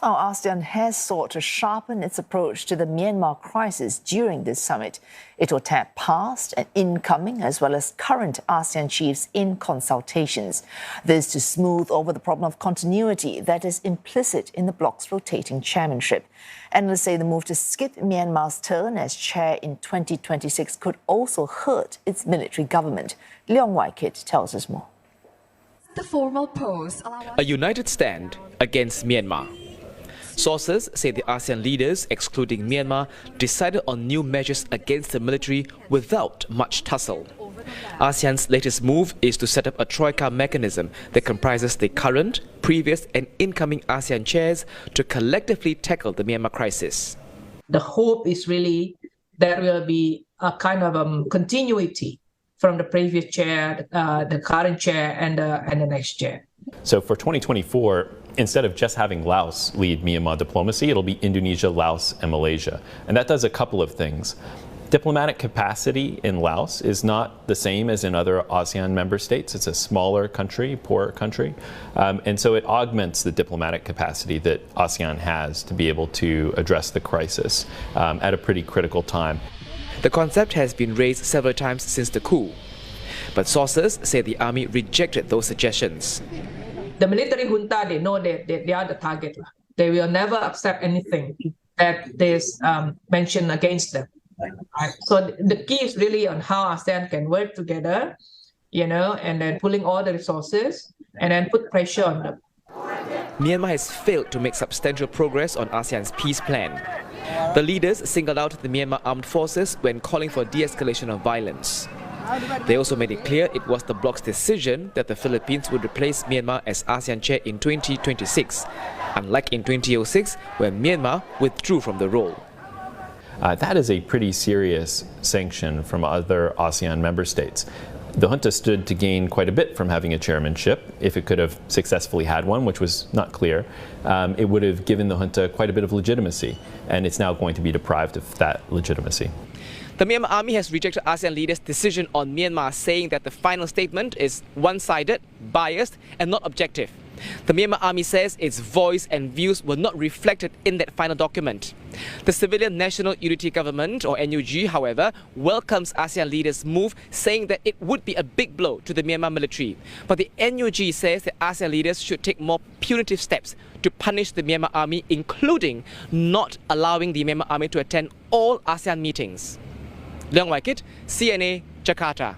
Our ASEAN has sought to sharpen its approach to the Myanmar crisis during this summit. It will tap past and incoming as well as current ASEAN chiefs in consultations. This to smooth over the problem of continuity that is implicit in the bloc's rotating chairmanship. Analysts say the move to skip Myanmar's turn as chair in 2026 could also hurt its military government. Leong Wai-kit tells us more. The formal pose a united stand against Myanmar. Sources say the ASEAN leaders, excluding Myanmar, decided on new measures against the military without much tussle. ASEAN's latest move is to set up a troika mechanism that comprises the current, previous and incoming ASEAN chairs to collectively tackle the Myanmar crisis. The hope is really there will be a kind of continuity from the previous chair, the current chair and the next chair. So for 2024, instead of just having Laos lead Myanmar diplomacy, it'll be Indonesia, Laos, and Malaysia. And that does a couple of things. Diplomatic capacity in Laos is not the same as in other ASEAN member states. It's a smaller country, poorer country. And so it augments the diplomatic capacity that ASEAN has to be able to address the crisis at a pretty critical time. The concept has been raised several times since the coup. But sources say the army rejected those suggestions. The military junta, they know that they are the target. They will never accept anything that is mentioned against them. Right? So the key is really on how ASEAN can work together, and then pulling all the resources and then put pressure on them. Myanmar has failed to make substantial progress on ASEAN's peace plan. The leaders singled out the Myanmar armed forces when calling for de-escalation of violence. They also made it clear it was the bloc's decision that the Philippines would replace Myanmar as ASEAN chair in 2026, unlike in 2006 when Myanmar withdrew from the role. That is a pretty serious sanction from other ASEAN member states. The junta stood to gain quite a bit from having a chairmanship. If it could have successfully had one, which was not clear, it would have given the junta quite a bit of legitimacy, and it's now going to be deprived of that legitimacy. The Myanmar army has rejected ASEAN leaders' decision on Myanmar, saying that the final statement is one-sided, biased and not objective. The Myanmar army says its voice and views were not reflected in that final document. The Civilian National Unity Government, or NUG, however, welcomes ASEAN leaders' move, saying that it would be a big blow to the Myanmar military. But the NUG says that ASEAN leaders should take more punitive steps to punish the Myanmar army, including not allowing the Myanmar army to attend all ASEAN meetings. Leong Wai-kit, CNA, Jakarta.